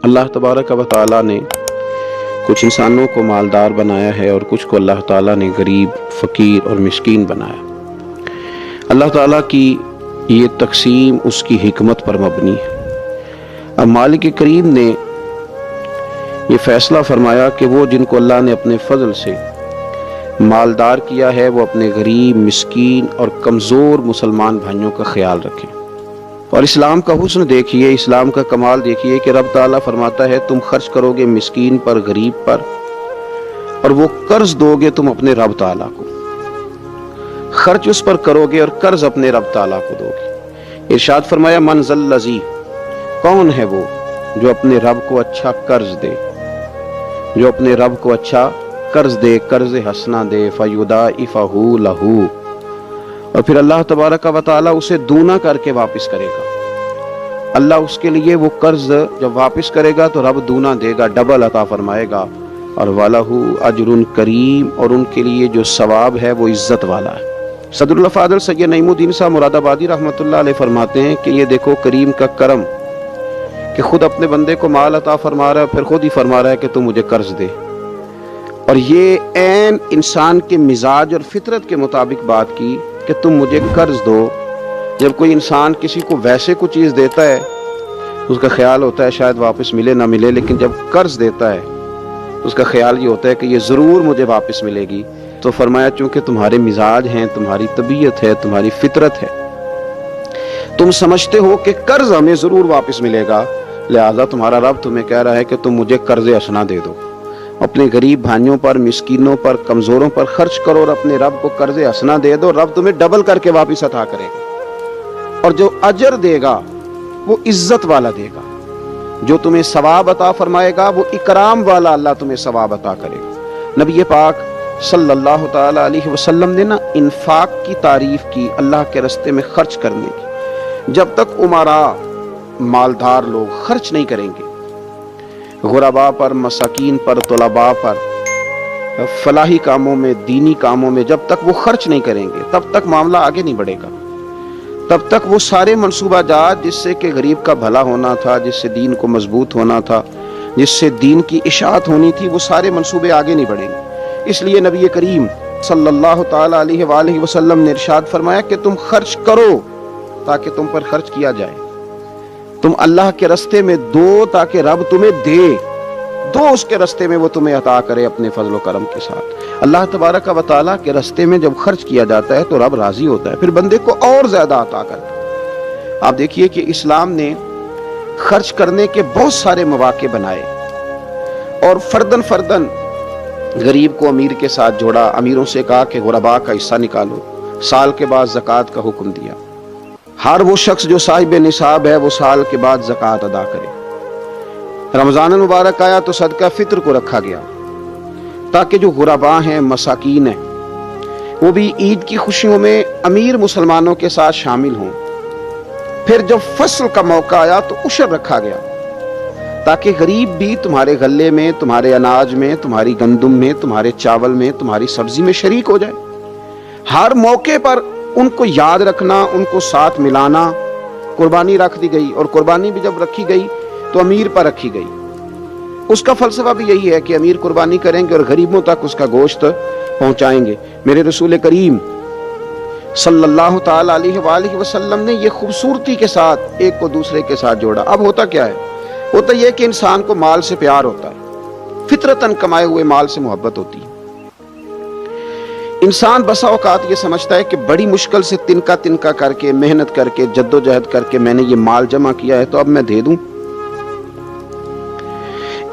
اللہ تبارک و تعالیٰ نے کچھ انسانوں کو مالدار بنایا ہے اور کچھ کو اللہ تعالیٰ نے غریب، فقیر اور مسکین بنایا۔ اللہ تعالیٰ کی یہ تقسیم اس کی حکمت پر مبنی ہے۔ اب مالک کریم نے یہ فیصلہ فرمایا کہ وہ جن کو اللہ نے اپنے فضل سے مالدار کیا ہے وہ اپنے غریب، مسکین اور کمزور مسلمان بھائیوں کا خیال رکھیں۔ اور اسلام کا حسن دیکھیے، اسلام کا کمال دیکھیے کہ رب تعالیٰ فرماتا ہے تم خرچ کرو گے مسکین پر، غریب پر، اور وہ قرض دو گے تم اپنے رب تعالیٰ کو، خرچ اس پر کرو گے اور قرض اپنے رب تعالیٰ کو دو گے۔ ارشاد فرمایا من ذا الذی، کون ہے وہ جو اپنے رب کو اچھا قرض دے، جو اپنے رب کو اچھا قرض دے، قرض حسنہ دے، فیضاعفہ لہ، اور پھر اللہ تبارک و تعالیٰ اسے دونا کر کے واپس کرے گا۔ اللہ اس کے لیے وہ قرض جب واپس کرے گا تو رب دونا دے گا، ڈبل عطا فرمائے گا، اور وَلَهُ أَجْرٌ کریم، اور ان کے لیے جو ثواب ہے وہ عزت والا ہے۔ صدر الفاضل سید نعیم الدین صاحب مراد آبادی رحمۃ اللہ علیہ فرماتے ہیں کہ یہ دیکھو کریم کا کرم کہ خود اپنے بندے کو مال عطا فرما رہا ہے، پھر خود ہی فرما رہا ہے کہ تم مجھے قرض دے، اور یہ عین انسان کے مزاج اور فطرت کے مطابق بات کی کہ تم مجھے قرض دو۔ جب کوئی انسان کسی کو ویسے کوئی چیز دیتا ہے اس کا خیال ہوتا ہے شاید واپس ملے نہ ملے، لیکن جب قرض دیتا ہے اس کا خیال یہ ہوتا ہے کہ یہ ضرور مجھے واپس ملے گی۔ تو فرمایا چونکہ تمہارے مزاج ہیں، تمہاری طبیعت ہے، تمہاری فطرت ہے، تم سمجھتے ہو کہ قرض ہمیں ضرور واپس ملے گا، لہذا تمہارا رب تمہیں کہہ رہا ہے کہ تم مجھے قرض حسنہ دے دو، اپنے غریب بھائیوں پر، مسکینوں پر، کمزوروں پر خرچ کرو اور اپنے رب کو قرض حسنہ دے دو، رب تمہیں ڈبل کر کے واپس عطا کرے گا، اور جو اجر دے گا وہ عزت والا دے گا، جو تمہیں ثواب عطا فرمائے گا وہ اکرام والا اللہ تمہیں ثواب عطا کرے گا۔ نبی پاک صلی اللہ تعالی علیہ وسلم نے انفاق کی تعریف کی، اللہ کے راستے میں خرچ کرنے کی۔ جب تک امراء مالدار لوگ خرچ نہیں کریں گے غرباء پر، مساکین پر، طلباء پر، فلاحی کاموں میں، دینی کاموں میں جب تک وہ خرچ نہیں کریں گے تب تک معاملہ آگے نہیں بڑھے گا، تب تک وہ سارے منصوبہ جات جس سے کہ غریب کا بھلا ہونا تھا، جس سے دین کو مضبوط ہونا تھا، جس سے دین کی اشاعت ہونی تھی، وہ سارے منصوبے آگے نہیں بڑھیں گے۔ اس لیے نبی کریم صلی اللہ تعالی علیہ وآلہ وسلم نے ارشاد فرمایا کہ تم خرچ کرو تاکہ تم پر خرچ کیا جائے، تم اللہ کے راستے میں دو تاکہ رب تمہیں دے، دو اس کے راستے میں وہ تمہیں عطا کرے اپنے فضل و کرم کے ساتھ۔ اللہ تبارک و تعالیٰ کے راستے میں جب خرچ کیا جاتا ہے تو رب راضی ہوتا ہے، پھر بندے کو اور زیادہ عطا کرتا ہے۔ آپ دیکھیے کہ اسلام نے خرچ کرنے کے بہت سارے مواقع بنائے اور فردن فردن غریب کو امیر کے ساتھ جوڑا، امیروں سے کہا کہ غرباء کا حصہ نکالو، سال کے بعد زکوٰۃ کا حکم دیا، ہر وہ شخص جو صاحب نصاب ہے وہ سال کے بعد زکوٰۃ ادا کرے۔ رمضان المبارک آیا تو صدقہ فطر کو رکھا گیا تاکہ جو غرباء ہیں، مساکین ہیں، وہ بھی عید کی خوشیوں میں امیر مسلمانوں کے ساتھ شامل ہوں۔ پھر جب فصل کا موقع آیا تو عشر رکھا گیا تاکہ غریب بھی تمہارے غلے میں، تمہارے اناج میں، تمہاری گندم میں، تمہارے چاول میں، تمہاری سبزی میں شریک ہو جائے۔ ہر موقع پر ان کو یاد رکھنا، ان کو ساتھ ملانا۔ قربانی رکھ دی گئی، اور قربانی بھی جب رکھی گئی تو امیر پر رکھی گئی۔ اس کا فلسفہ بھی یہی ہے کہ امیر قربانی کریں گے اور غریبوں تک اس کا گوشت پہنچائیں گے۔ میرے رسول کریم صلی اللہ تعالی علیہ وآلہ وسلم نے یہ خوبصورتی کے ساتھ ایک کو دوسرے کے ساتھ جوڑا۔ اب ہوتا کیا ہے؟ ہوتا یہ کہ انسان کو مال سے پیار ہوتا ہے، فطرتاً کمائے ہوئے مال سے محبت ہوتی ہے۔ انسان بسا اوقات یہ سمجھتا ہے کہ بڑی مشکل سے تنکا تنکا کر کے، محنت کر کے، جدوجہد کر کے میں نے یہ مال جمع کیا ہے تو اب میں دے دوں۔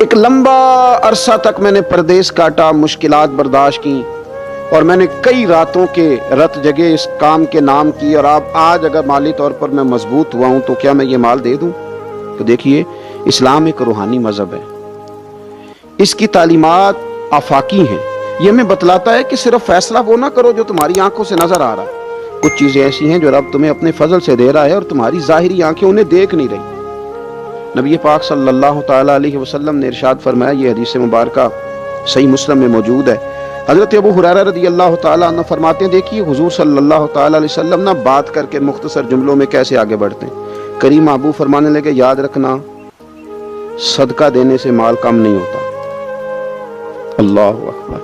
ایک لمبا عرصہ تک میں نے پردیس کاٹا، مشکلات برداشت کی، اور میں نے کئی راتوں کے رت جگہ اس کام کے نام کی، اور آج اگر مالی طور پر میں مضبوط ہوا ہوں تو کیا میں یہ مال دے دوں؟ تو دیکھیے اسلام ایک روحانی مذہب ہے، اس کی تعلیمات آفاقی ہیں۔ یہ ہمیں بتلاتا ہے کہ صرف فیصلہ وہ نہ کرو جو تمہاری آنکھوں سے نظر آ رہا ہے، کچھ چیزیں ایسی ہیں جو رب تمہیں اپنے فضل سے دے رہا ہے اور تمہاری ظاہری آنکھیں انہیں دیکھ نہیں رہی۔ نبی پاک صلی اللہ تعالی علیہ وسلم نے ارشاد فرمایا، یہ حدیث مبارکہ صحیح مسلم میں موجود ہے، حضرت ابو ہریرہ رضی اللہ تعالیٰ عنہ فرماتے ہیں، دیکھیے حضور صلی اللہ تعالیٰ علیہ وسلم نہ بات کر کے مختصر جملوں میں کیسے آگے بڑھتے ہیں۔ کریم ابو فرمانے لگے، یاد رکھنا صدقہ دینے سے مال کم نہیں ہوتا۔ اللہ اکبر۔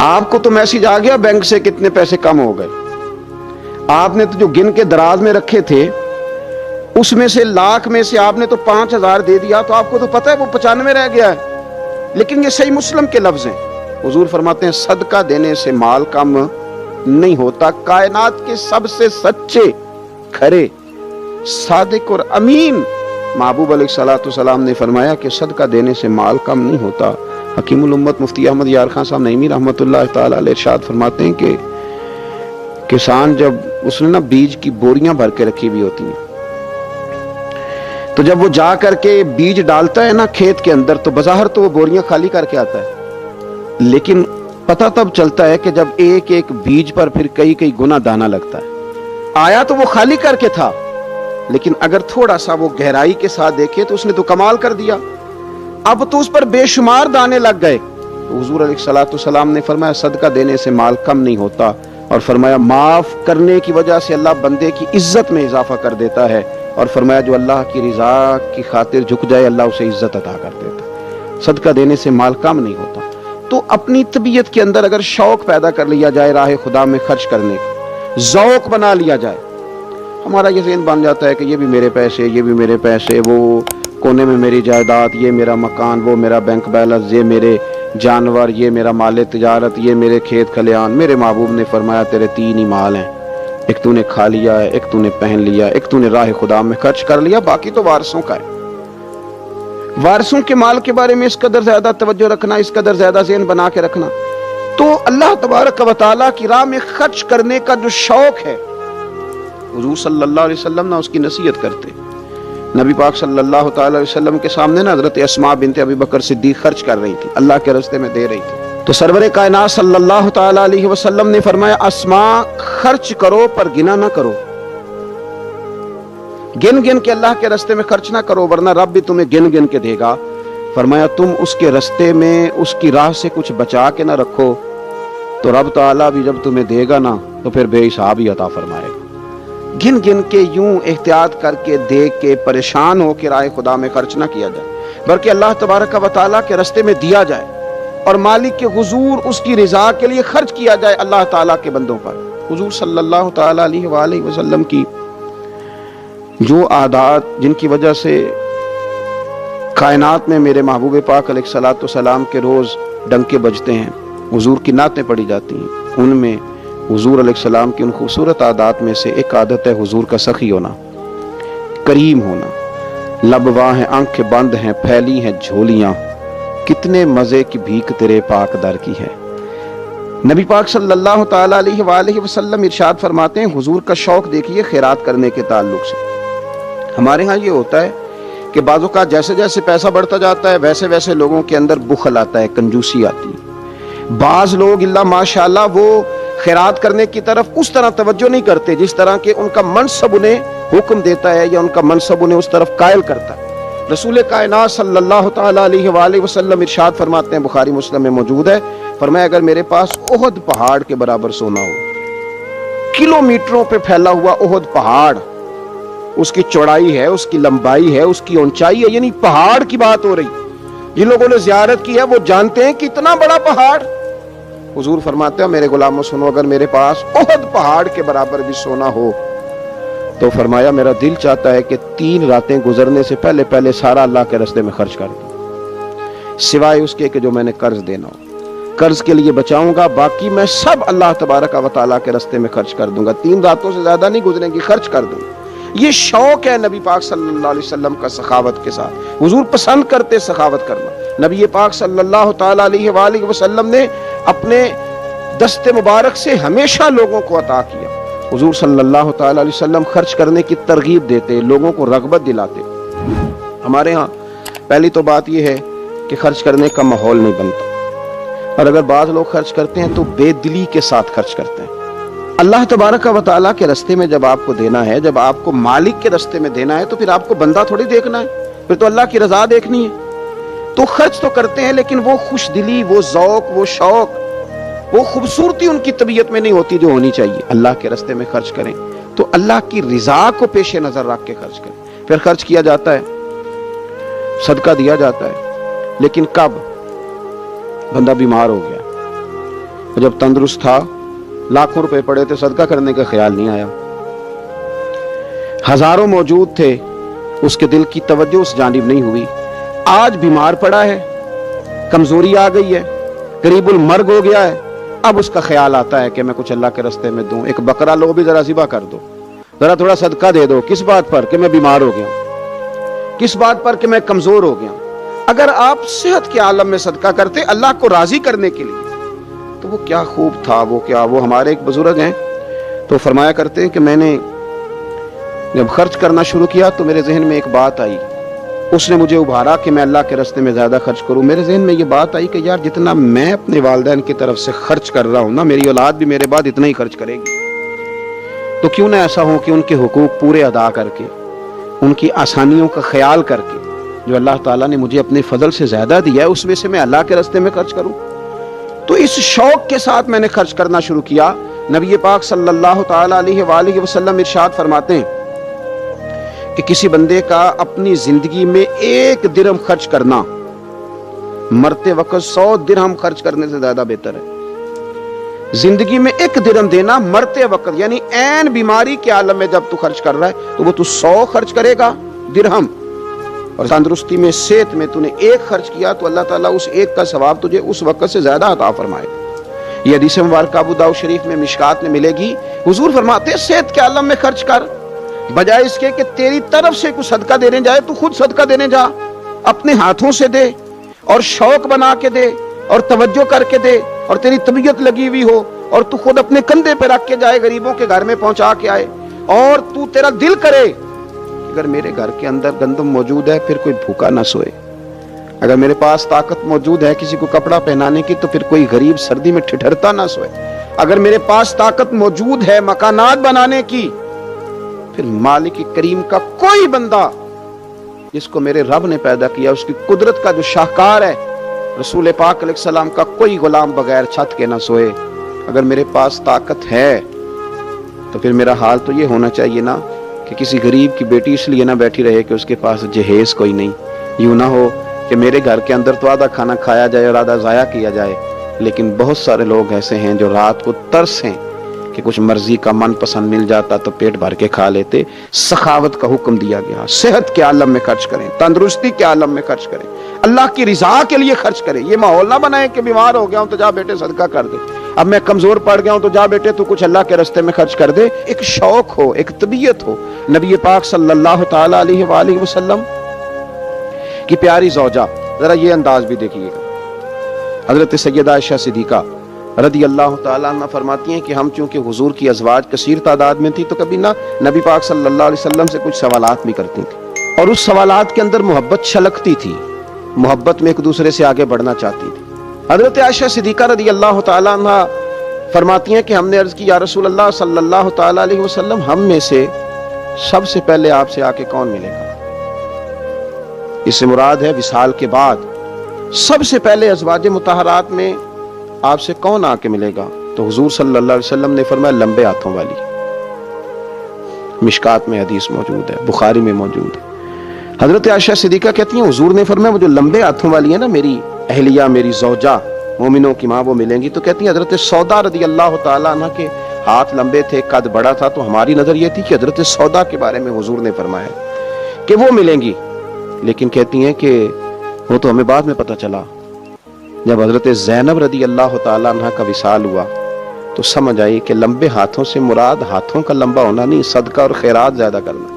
آپ کو تو میسج آ گیا بینک سے کتنے پیسے کم ہو گئے، آپ نے تو جو گن کے دراز میں رکھے تھے اس میں سے لاکھ میں سے آپ نے تو 5,000 دے دیا، تو آپ کو تو پتہ ہے وہ 95 رہ گیا ہے۔ لیکن یہ صحیح مسلم کے لفظ ہیں، حضور فرماتے ہیں صدقہ دینے سے مال کم نہیں ہوتا۔ کائنات کے سب سے سچے، کھرے، صادق اور امین محبوب علیہ الصلوۃ والسلام نے فرمایا کہ صدقہ دینے سے مال کم نہیں ہوتا۔ حکیم الامت مفتی احمد یار خان صاحب نعیمی رحمۃ اللہ تعالی علیہ ارشاد فرماتے ہیں کہ کسان جب اس نے بیج کی بوریاں بھر کے رکھی ہوئی ہوتی ہیں، تو جب وہ جا کر کے بیج ڈالتا ہے نا کھیت کے اندر، تو بظاہر تو وہ بوریاں خالی کر کے آتا ہے، لیکن پتہ تب چلتا ہے کہ جب ایک ایک بیج پر پھر کئی کئی گنا دانا لگتا ہے۔ آیا تو وہ خالی کر کے تھا، لیکن اگر تھوڑا سا وہ گہرائی کے ساتھ دیکھے تو اس نے تو کمال کر دیا، اب تو اس پر بے شمار دانے لگ گئے۔ تو حضور علیہ الصلوۃ والسلام نے فرمایا صدقہ دینے سے مال کم نہیں ہوتا، اور فرمایا معاف کرنے کی وجہ سے اللہ بندے کی عزت میں اضافہ کر دیتا ہے، اور فرمایا جو اللہ کی رضا کی خاطر جھک جائے اللہ اسے عزت عطا کر دیتا ہے۔ صدقہ دینے سے مال کم نہیں ہوتا۔ تو اپنی طبیعت کے اندر اگر شوق پیدا کر لیا جائے راہ خدا میں خرچ کرنے کا، ذوق بنا لیا جائے، ہمارا یہ ذہن بن جاتا ہے کہ یہ بھی میرے پیسے، یہ بھی میرے پیسے، وہ کونے میں میری جائیداد، یہ میرا مکان، وہ میرا بینک بیلنس، یہ میرے جانور، یہ میرا مال تجارت، یہ میرے کھیت کھلیان۔ میرے محبوب نے فرمایا تیرے 3 ہی مال ہیں، ایک تو نے کھا لیا ہے، ایک تو نے پہن لیا، ایک تو نے راہ خدا میں خرچ کر لیا، باقی تو وارثوں کا ہے۔ وارثوں کے مال کے بارے میں اس قدر زیادہ توجہ رکھنا، اس قدر زیادہ ذہن بنا کے رکھنا، تو اللہ تبارک و تعالیٰ کی راہ میں خرچ کرنے کا جو شوق ہے، حضور صلی اللہ علیہ وسلم نہ اس کی نصیحت کرتے۔ نبی پاک صلی اللہ تعالی علیہ وسلم کے سامنے نا حضرت اسماء بنت ابی بکر صدیق خرچ کر رہی تھی، اللہ کے راستے میں دے رہی تھی، تو سرور کائنات صلی اللہ تعالی علیہ وسلم نے فرمایا اسماء خرچ کرو پر گنا نہ کرو، گن گن کے اللہ کے راستے میں خرچ نہ کرو ورنہ رب بھی تمہیں گن گن کے دے گا۔ فرمایا تم اس کے راستے میں اس کی راہ سے کچھ بچا کے نہ رکھو تو رب تعالیٰ بھی جب تمہیں دے گا نا تو پھر بے حساب ہی عطا فرمائے گا۔ گن گن کے یوں احتیاط کر کے دیکھ کے پریشان ہو کے راہ خدا میں خرچ نہ کیا جائے، بلکہ اللہ تبارک و تعالیٰ کے راستے میں دیا جائے اور مالک کے حضور اس کی رضا کے لیے خرچ کیا جائے اللہ تعالیٰ کے بندوں پر۔ حضور صلی اللہ تعالیٰ علیہ وآلہ وسلم کی جو عادات جن کی وجہ سے کائنات میں میرے محبوب پاک علیہ الصلوۃ والسلام کے روز ڈنکے بجتے ہیں، حضور کی نعتیں پڑھی جاتی ہیں، ان میں حضور علیہ السلام کی ان خوبصورت عادات میں سے ایک عادت ہے حضور کا سخی ہونا، کریم ہونا۔ لب واں ہیں، آنکھیں بند ہیں، پھیلی ہیں جھولیاں، کتنے مزے کی بھیک تیرے پاک در کی ہے۔ نبی پاک صلی اللہ تعالیٰ علیہ وآلہ وسلم ارشاد فرماتے ہیں، حضور کا شوق دیکھیے خیرات کرنے کے تعلق سے۔ ہمارے ہاں یہ ہوتا ہے کہ بعض اوقات جیسے جیسے پیسہ بڑھتا جاتا ہے ویسے ویسے لوگوں کے اندر بخل آتا ہے، کنجوسی آتی ہے۔ بعض لوگ اللہ ماشاءاللہ وہ خیرات کرنے کی طرف اس طرح توجہ نہیں کرتے جس طرح کہ ان کا منصب انہیں حکم دیتا ہے یا ان کا منصب انہیں اس طرف قائل کرتا ہے۔ رسول کائنات صلی اللہ تعالیٰ علیہ وآلہ وسلم ارشاد فرماتے ہیں، بخاری مسلم میں موجود ہے، فرمایا اگر میرے پاس احد پہاڑ کے برابر سونا ہو، کلومیٹروں پہ پھیلا ہوا احد پہاڑ، اس کی چوڑائی ہے، اس کی لمبائی ہے، اس کی اونچائی ہے، یعنی پہاڑ کی بات ہو رہی، جن لوگوں نے زیارت کی ہے وہ جانتے ہیں کہ اتنا بڑا پہاڑ۔ حضور فرماتے ہیں میرے غلاموں سنو، اگر میرے پاس احد پہاڑ کے برابر بھی سونا ہو تو فرمایا میرا دل چاہتا ہے کہ 3 راتیں گزرنے سے پہلے پہلے سارا اللہ کے راستے میں خرچ کر دوں، سوائے اس کے کہ جو میں نے قرض دینا ہو، قرض کے لیے بچاؤں گا، باقی میں سب اللہ تبارک و تعالیٰ کے راستے میں خرچ کر دوں گا، 3 راتوں سے زیادہ نہیں گزریں گی، خرچ کر دوں۔ یہ شوق ہے نبی پاک صلی اللہ علیہ وسلم کا سخاوت کے ساتھ، حضور پسند کرتے سخاوت کرنا۔ نبی پاک صلی اللہ تعالیٰ علیہ وآلہ وسلم نے اپنے دست مبارک سے ہمیشہ لوگوں کو عطا کیا۔ حضور صلی اللہ تعالیٰ علیہ وسلم خرچ کرنے کی ترغیب دیتے، لوگوں کو رغبت دلاتے۔ ہمارے ہاں پہلی تو بات یہ ہے کہ خرچ کرنے کا ماحول نہیں بنتا، اور اگر بعض لوگ خرچ کرتے ہیں تو بے دلی کے ساتھ خرچ کرتے ہیں۔ اللہ تبارک و تعالیٰ کے راستے میں جب آپ کو دینا ہے، جب آپ کو مالک کے راستے میں دینا ہے تو پھر آپ کو بندہ تھوڑی دیکھنا ہے، پھر تو اللہ کی رضا دیکھنی ہے۔ تو خرچ تو کرتے ہیں لیکن وہ خوش دلی، وہ ذوق، وہ شوق، وہ خوبصورتی ان کی طبیعت میں نہیں ہوتی جو ہونی چاہیے۔ اللہ کے راستے میں خرچ کریں تو اللہ کی رضا کو پیش نظر رکھ کے خرچ کریں، پھر خرچ کیا جاتا ہے۔ صدقہ دیا جاتا ہے، لیکن کب بندہ بیمار ہو گیا، اور جب تندرست تھا، لاکھوں روپے پڑے تھے، صدقہ کرنے کا خیال نہیں آیا۔ ہزاروں موجود تھے، اس کے دل کی توجہ اس جانب نہیں ہوئی۔ آج بیمار پڑا ہے، کمزوری آ گئی ہے، قریب المرگ ہو گیا ہے، اب اس کا خیال آتا ہے کہ میں کچھ اللہ کے راستے میں دوں، ایک بکرا لو بھی ذرا ذبح کر دو، ذرا تھوڑا صدقہ دے دو۔ کس بات پر؟ کہ میں بیمار ہو گیا ہوں، کس بات پر؟ کہ میں کمزور ہو گیا ہوں۔ اگر آپ صحت کے عالم میں صدقہ کرتے اللہ کو راضی کرنے کے لیے تو وہ کیا خوب تھا۔ وہ ہمارے ایک بزرگ ہیں تو فرمایا کرتے ہیں کہ میں نے جب خرچ کرنا شروع کیا تو میرے ذہن میں ایک بات آئی، اس نے مجھے ابھارا کہ میں اللہ کے راستے میں زیادہ خرچ کروں۔ میرے ذہن میں یہ بات آئی کہ یار جتنا میں اپنے والدین کی طرف سے خرچ کر رہا ہوں نا، میری اولاد بھی میرے بعد اتنا ہی خرچ کرے گی، تو کیوں نہ ایسا ہو کہ ان کے حقوق پورے ادا کر کے، ان کی آسانیوں کا خیال کر کے، جو اللہ تعالیٰ نے مجھے اپنے فضل سے زیادہ دیا ہے اس میں سے میں اللہ کے راستے میں خرچ کروں۔ تو اس شوق کے ساتھ میں نے خرچ کرنا شروع کیا۔ نبی پاک صلی اللہ تعالیٰ علیہ وآلہ وسلم ارشاد فرماتے ہیں کہ کسی بندے کا اپنی زندگی میں 1 درہم خرچ کرنا مرتے وقت 100 درہم خرچ کرنے سے زیادہ بہتر ہے۔ زندگی میں 1 درہم دینا مرتے وقت، یعنی عین بیماری کے عالم میں جب تو خرچ کر رہا ہے تو وہ تو 100 خرچ کرے گا درہم، اور تندرستی میں، صحت میں تو نے 1 خرچ کیا تو اللہ تعالیٰ اس 1 کا ثواب تجھے اس وقت سے زیادہ عطا فرمائے گا۔ یہ حدیث مبارکہ ابو داؤد شریف میں مشکات میں ملے گی۔ حضور فرماتے ہیں صحت کے عالم میں خرچ کر، بجائے اس کے کہ تیری طرف سے کچھ صدقہ دینے جائے تو خود صدقہ دینے جا، اپنے ہاتھوں سے دے اور شوق بنا کے دے اور توجہ کر کے دے، اور تیری طبیعت لگی ہوئی ہو اور تو خود اپنے کندھے پہ رکھ کے جائے، غریبوں کے گھر میں پہنچا کے آئے، اور تو تیرا دل کرے اگر میرے گھر کے اندر گندم موجود ہے پھر کوئی بھوکا نہ سوئے، اگر میرے پاس طاقت موجود ہے کسی کو کپڑا پہنانے کی تو پھر کوئی غریب سردی میں ٹھٹھرتا نہ سوئے، اگر میرے پاس طاقت موجود ہے مکانات بنانے کی، پھر مالک کریم کا کوئی بندہ جس کو میرے رب نے پیدا کیا، اس کی قدرت کا جو شاہکار ہے رسول پاک علیہ السلام کا، کوئی غلام بغیر چھت کے نہ سوئے۔ اگر میرے پاس طاقت ہے تو پھر میرا حال تو یہ ہونا چاہیے نا کہ کسی غریب کی بیٹی اس لیے نہ بیٹھی رہے کہ اس کے پاس جہیز کوئی نہیں، یوں نہ ہو کہ میرے گھر کے اندر تو آدھا کھانا کھایا جائے اور آدھا ضائع کیا جائے، لیکن بہت سارے لوگ ایسے ہیں جو رات کو ترس ہیں کہ کچھ مرضی کا من پسند مل جاتا تو پیٹ بھر کے کھا لیتے۔ سخاوت کا حکم دیا گیا، صحت کے عالم میں خرچ کریں، تندرستی کے عالم میں خرچ کریں، اللہ کی رضا کے لیے خرچ کریں۔ یہ ماحول نہ بنائیں کہ بیمار ہو گیا ہوں تو جا بیٹے صدقہ کر دے، اب میں کمزور پڑ گیا ہوں تو جا بیٹے تو کچھ اللہ کے راستے میں خرچ کر دے۔ ایک شوق ہو، ایک طبیعت ہو۔ نبی پاک صلی اللہ تعالی علیہ وآلہ وسلم کی پیاری زوجہ، ذرا یہ انداز بھی دیکھیے گا، حضرت سیدہ عائشہ صدیقہ رضی اللہ تعالیٰ عنہ فرماتی ہیں کہ ہم چونکہ حضور کی ازواج کثیر تعداد میں تھی تو کبھی نہ نبی پاک صلی اللہ علیہ وسلم سے کچھ سوالات بھی کرتی تھی، اور اس سوالات کے اندر محبت چھلکتی تھی، محبت میں ایک دوسرے سے آگے بڑھنا چاہتی تھی۔ حضرت عائشہ صدیقہ رضی اللہ تعالیٰ عنہ فرماتی ہیں کہ ہم نے عرض کی یا رسول اللہ صلی اللہ تعالیٰ علیہ وسلم، ہم میں سے سب سے پہلے آپ سے آ کے کون ملے گا؟ اس سے مراد ہے وصال کے بعد سب سے پہلے ازواج مطہرات میں آپ سے کون آ کے ملے گا؟ تو حضور صلی اللہ علیہ وسلم نے فرمایا لمبے ہاتھوں والی۔ مشکات میں حدیث موجود ہے، بخاری میں موجود ہے۔ حضرت عائشہ صدیقہ کہتی ہیں حضور نے فرمایا وہ جو لمبے ہاتھوں والی ہے نا، میری اہلیہ، میری زوجہ، مومنوں کی ماں، وہ ملیں گی۔ تو کہتی ہیں حضرت سودا رضی اللہ تعالیٰ عنہ کے ہاتھ لمبے تھے، قد بڑا تھا، تو ہماری نظر یہ تھی کہ حضرت سودا کے بارے میں حضور نے فرمایا کہ وہ ملیں گی، لیکن کہتی ہیں کہ وہ تو ہمیں بعد میں پتہ چلا جب حضرت زینب رضی اللہ تعالیٰ عنہ کا وصال ہوا تو سمجھ آئی کہ لمبے ہاتھوں سے مراد ہاتھوں کا لمبا ہونا نہیں، صدقہ اور خیرات زیادہ کرنا۔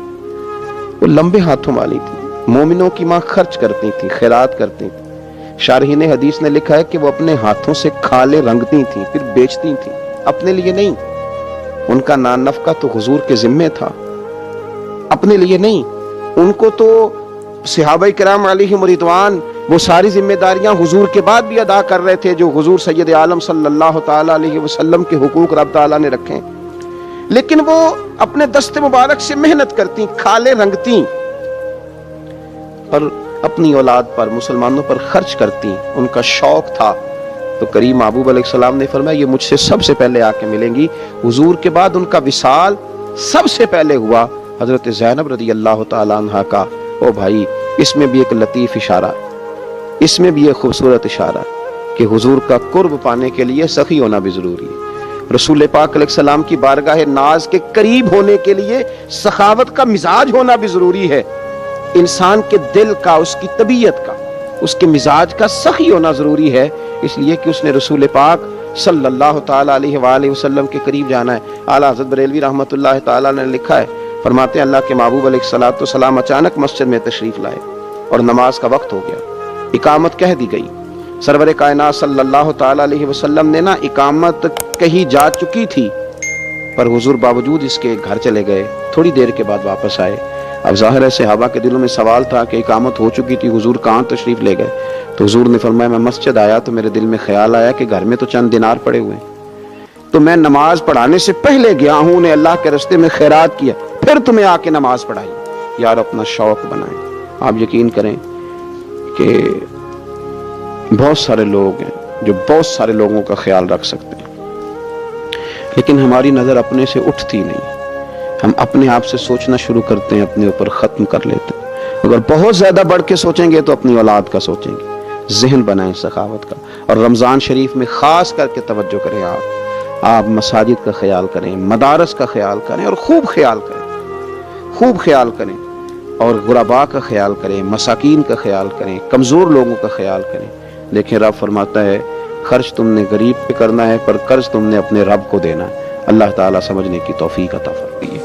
وہ لمبے ہاتھوں والی تھی، مومنوں کی ماں، خرچ کرتی تھی، خیرات کرتی تھی۔ شارحین حدیث نے لکھا ہے کہ وہ اپنے ہاتھوں سے کھالیں رنگتی تھیں، پھر بیچتی تھیں، اپنے لیے نہیں۔ ان کا نان نفقہ تو حضور کے ذمے تھا، اپنے لیے نہیں۔ ان کو تو صحابہ کرام علیہم رضوان وہ ساری ذمہ داریاں حضور کے بعد بھی ادا کر رہے تھے جو حضور سید عالم صلی اللہ تعالی علیہ وسلم کے حقوق رب تعالیٰ نے رکھے، لیکن وہ اپنے دست مبارک سے محنت کرتی، کھالیں رنگتی اور اپنی اولاد پر، مسلمانوں پر خرچ کرتی، ان کا شوق تھا۔ تو کریم محبوب علیہ السلام نے فرمایا یہ مجھ سے سب سے پہلے آ کے ملیں گی۔ حضور کے بعد ان کا وصال سب سے پہلے ہوا حضرت زینب رضی اللہ تعالیٰ عنہ کا۔ او بھائی، اس میں بھی ایک لطیف اشارہ، اس میں بھی ایک خوبصورت اشارہ کہ حضور کا قرب پانے کے لیے سخی ہونا بھی ضروری ہے۔ رسول پاک علیہ السلام کی بارگاہ ناز کے قریب ہونے کے لیے سخاوت کا مزاج ہونا بھی ضروری ہے۔ انسان کے دل کا، اس کی طبیعت کا، اس کے مزاج کا سخی ہونا ضروری ہے، اس لیے کہ اس نے رسول پاک صلی اللہ تعالیٰ علیہ وآلہ وسلم کے قریب جانا ہے۔ اعلیٰ حضرت بریلوی رحمۃ اللہ تعالیٰ نے لکھا ہے، فرماتے ہیں اللہ کے محبوب علیہ الصلوۃ والسلام اچانک مسجد میں تشریف لائے اور نماز کا وقت ہو گیا، اقامت کہہ دی گئی۔ سرور کائنات صلی اللہ تعالیٰ علیہ وسلم نے اقامت کہی جا چکی تھی، پر حضور باوجود اس کے گھر چلے گئے، تھوڑی دیر کے بعد واپس آئے۔ اب ظاہر ہے صحابہ کے دلوں میں سوال تھا کہ اقامت ہو چکی تھی، حضور کہاں تشریف لے گئے؟ تو حضور نے فرمایا میں مسجد آیا تو میرے دل میں خیال آیا کہ گھر میں تو چند دینار پڑے ہوئے ہیں، تو میں نماز پڑھانے سے پہلے گیا ہوں، نے اللہ کے راستے میں خیرات کیا، پھر تمہیں آ کے نماز پڑھائی۔ یار اپنا شوق بنائیں۔ آپ یقین کریں کہ بہت سارے لوگ ہیں جو بہت سارے لوگوں کا خیال رکھ سکتے ہیں، لیکن ہماری نظر اپنے سے اٹھتی نہیں، ہم اپنے آپ سے سوچنا شروع کرتے ہیں، اپنے اوپر ختم کر لیتے ہیں۔ اگر بہت زیادہ بڑھ کے سوچیں گے تو اپنی اولاد کا سوچیں گے۔ ذہن بنائیں سخاوت کا، اور رمضان شریف میں خاص کر کے توجہ کریں۔ آپ مساجد کا خیال کریں، مدارس کا خیال کریں، اور خوب خیال کریں، اور غرباء کا خیال کریں، مساکین کا خیال کریں، کمزور لوگوں کا خیال کریں۔ دیکھیں رب فرماتا ہے خرچ تم نے غریب پہ کرنا ہے، پر قرض تم نے اپنے رب کو دینا ہے۔ اللہ تعالیٰ سمجھنے کی توفیق عطا فرمائے۔